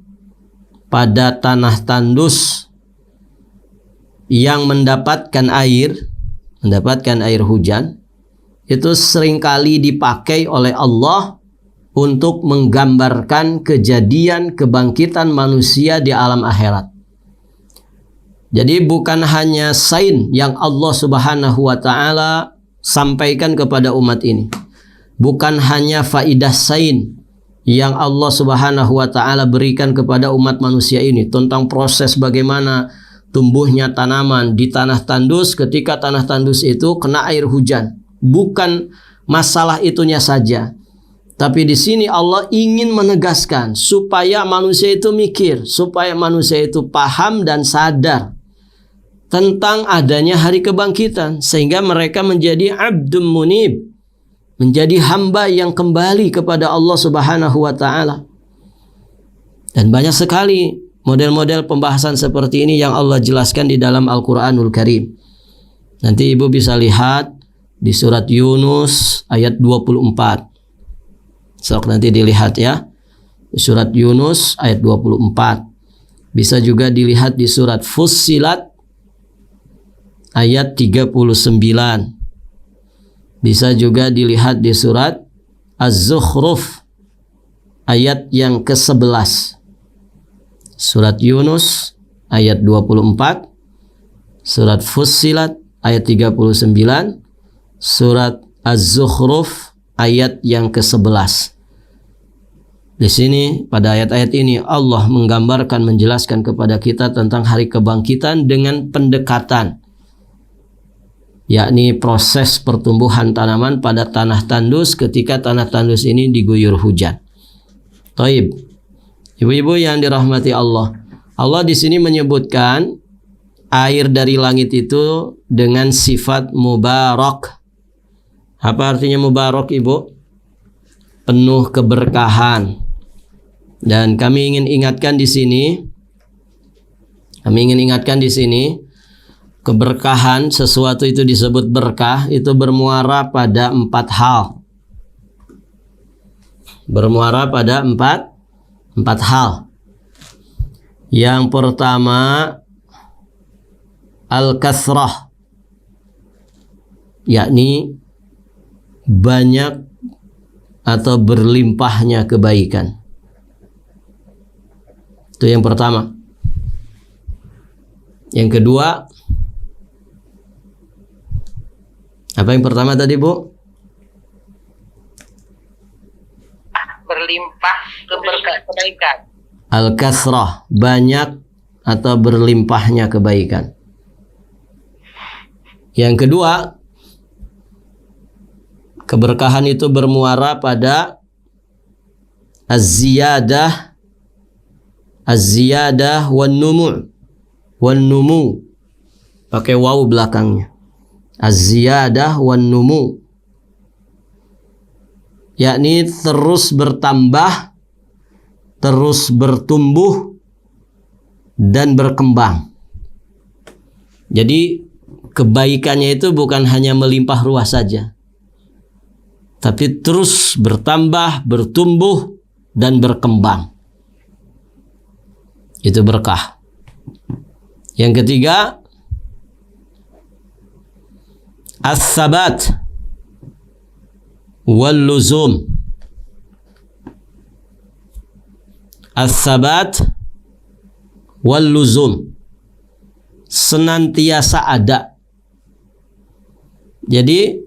pada tanah tandus yang mendapatkan air hujan, itu seringkali dipakai oleh Allah untuk menggambarkan kejadian kebangkitan manusia di alam akhirat. Jadi bukan hanya sains yang Allah Subhanahu wa taala sampaikan kepada umat ini. Bukan hanya faidah sains yang Allah Subhanahu wa taala berikan kepada umat manusia ini tentang proses bagaimana tumbuhnya tanaman di tanah tandus ketika tanah tandus itu kena air hujan. Bukan masalah itunya saja. Tapi di sini Allah ingin menegaskan supaya manusia itu mikir, supaya manusia itu paham dan sadar tentang adanya hari kebangkitan, sehingga mereka menjadi abdun munib, menjadi hamba yang kembali kepada Allah Subhanahu wa taala. Dan banyak sekali model-model pembahasan seperti ini yang Allah jelaskan di dalam Al-Qur'anul Karim. Nanti ibu bisa lihat di surat Yunus ayat 24. Sok nanti dilihat ya. Di surat Yunus ayat 24. Bisa juga dilihat di surat Fussilat ayat 39. Bisa juga dilihat di surat Az-Zukhruf ayat yang ke-11. Surat Yunus ayat 24, surat Fussilat ayat 39, surat Az-Zukhruf ayat yang ke-11. Di sini pada ayat-ayat ini Allah menggambarkan, menjelaskan kepada kita tentang hari kebangkitan dengan pendekatan, yakni proses pertumbuhan tanaman pada tanah tandus ketika tanah tandus ini diguyur hujan. Taib. Ibu-ibu yang dirahmati Allah. Allah di sini menyebutkan air dari langit itu dengan sifat mubarak. Apa artinya mubarak, Ibu? Penuh keberkahan. Dan kami ingin ingatkan di sini, keberkahan, sesuatu itu disebut berkah, itu bermuara pada 4 hal. Bermuara pada 4 4 hal. Yang pertama, al-kathrah, yakni banyak atau berlimpahnya kebaikan. Itu yang pertama. Yang kedua, apa yang pertama tadi, Bu? Berlimpah kebaikan. Al-kathrah, banyak atau berlimpahnya kebaikan. Yang kedua, keberkahan itu bermuara pada az-ziyadah wan numu. Pakai waw belakangnya. Az-ziyadah wan numu. Yakni terus bertambah, terus bertumbuh dan berkembang. Jadi kebaikannya itu bukan hanya melimpah ruah saja, tapi terus bertambah, bertumbuh dan berkembang. Itu berkah. Yang ketiga, as-sabat wal luzum. As-sabat wal luzum, senantiasa ada. Jadi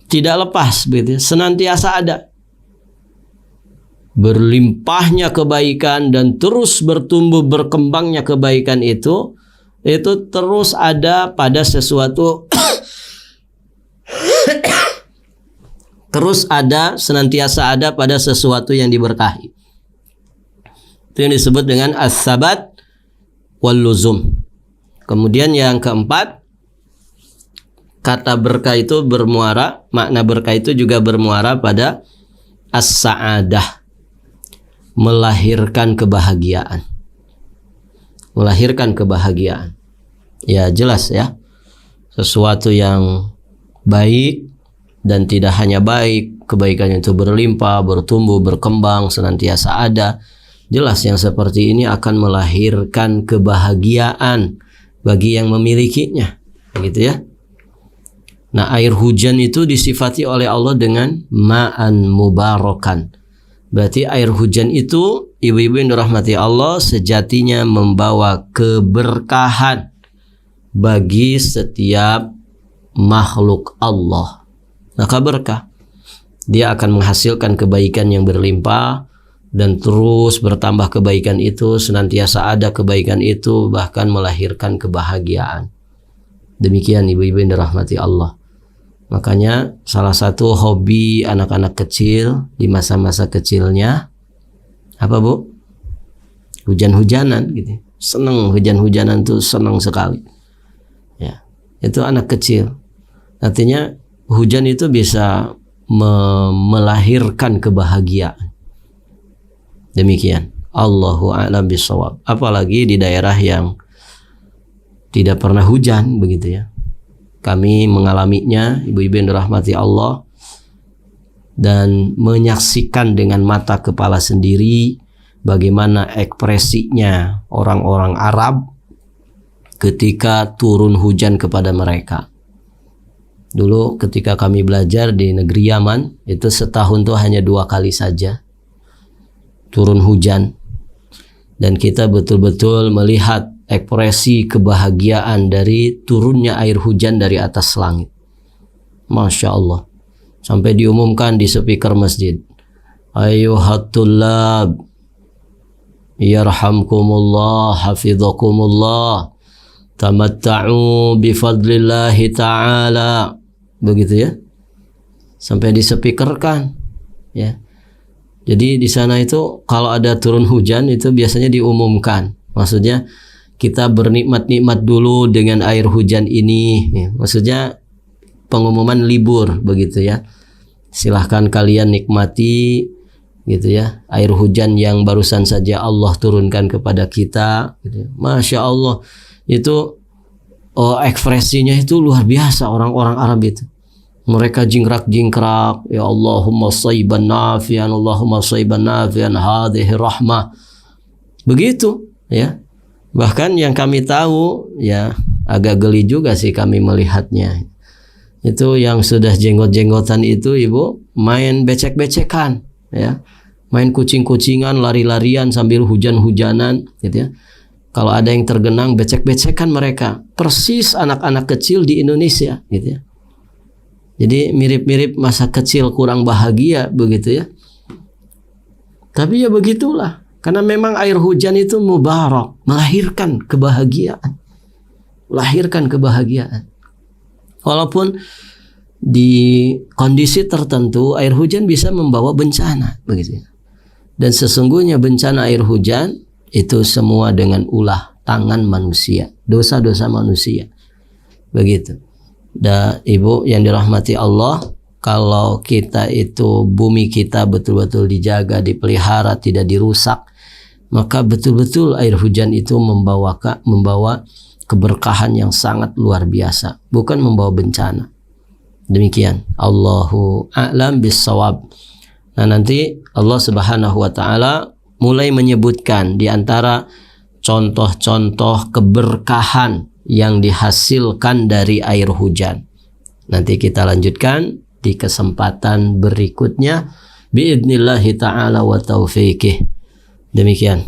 tidak lepas begitu, senantiasa ada. Berlimpahnya kebaikan dan terus bertumbuh berkembangnya kebaikan itu terus ada pada sesuatu terus ada, senantiasa ada pada sesuatu yang diberkahi. Itu yang disebut dengan as-sabat wal luzum. Kemudian yang keempat, kata berkah itu bermuara, makna berkah itu juga bermuara pada as-sa'adah, melahirkan kebahagiaan. Melahirkan kebahagiaan. Ya jelas ya, sesuatu yang baik dan tidak hanya baik, kebaikan itu berlimpah, bertumbuh, berkembang, senantiasa ada. Jelas yang seperti ini akan melahirkan kebahagiaan bagi yang memilikinya, begitu ya. Nah, air hujan itu disifati oleh Allah dengan ma'an mubarakan. Berarti air hujan itu, ibu-ibu yang dirahmati Allah, sejatinya membawa keberkahan bagi setiap makhluk Allah. Maka berkah, dia akan menghasilkan kebaikan yang berlimpah dan terus bertambah kebaikan itu, senantiasa ada kebaikan itu, bahkan melahirkan kebahagiaan. Demikian ibu-ibu yang dirahmati Allah. Makanya salah satu hobi anak-anak kecil di masa-masa kecilnya apa, Bu? Hujan-hujanan gitu. Senang hujan-hujanan tuh, senang sekali. Ya, itu anak kecil. Artinya hujan itu bisa melahirkan kebahagiaan. Demikian. Allahu a'lam bishawab. Apalagi di daerah yang tidak pernah hujan begitu ya. Kami mengalaminya, ibu-ibu yang dirahmati Allah, dan menyaksikan dengan mata kepala sendiri bagaimana ekspresinya orang-orang Arab ketika turun hujan kepada mereka. Dulu ketika kami belajar di negeri Yaman, itu setahun tuh hanya 2 kali saja turun hujan, dan kita betul-betul melihat ekspresi kebahagiaan dari turunnya air hujan dari atas langit. Masya Allah. Sampai diumumkan di speaker masjid, ayuhat tullab yarhamkumullah hafidhakumullah tamatta'u bifadlillahi ta'ala. Begitu ya. Sampai dispeakerkan ya. Jadi di sana itu kalau ada turun hujan itu biasanya diumumkan. Maksudnya kita bernikmat-nikmat dulu dengan air hujan ini. Maksudnya pengumuman libur begitu ya. Silahkan kalian nikmati gitu ya, air hujan yang barusan saja Allah turunkan kepada kita. Gitu. Masya Allah, itu ekspresinya itu luar biasa orang-orang Arab itu. Mereka jingkrak-jingkrak, ya Allahumma shayban nafian, Allahumma shayban nafian, hadhihi rahmah. Begitu, ya. Bahkan yang kami tahu, ya agak geli juga sih kami melihatnya. Itu yang sudah jenggot-jenggotan itu, Ibu, main becek-becekan, ya. Main kucing-kucingan, lari-larian sambil hujan-hujanan, gitu ya. Kalau ada yang tergenang, becek-becekan mereka. Persis anak-anak kecil di Indonesia, gitu ya. Jadi mirip-mirip masa kecil kurang bahagia, begitu ya. Tapi ya begitulah. Karena memang air hujan itu mubarak, melahirkan kebahagiaan. Melahirkan kebahagiaan. Walaupun di kondisi tertentu air hujan bisa membawa bencana, begitu ya. Dan sesungguhnya bencana air hujan itu semua dengan ulah tangan manusia, dosa-dosa manusia. Begitu. Dan Ibu yang dirahmati Allah, kalau kita itu bumi kita betul-betul dijaga, dipelihara, tidak dirusak, maka betul-betul air hujan itu membawa keberkahan yang sangat luar biasa, bukan membawa bencana. Demikian. Allahu a'lam bissawab. Nah, nanti Allah Subhanahu wa taala mulai menyebutkan di antara contoh-contoh keberkahan yang dihasilkan dari air hujan. Nanti kita lanjutkan di kesempatan berikutnya biidnillahi ta'ala wa taufiqih. Demikian.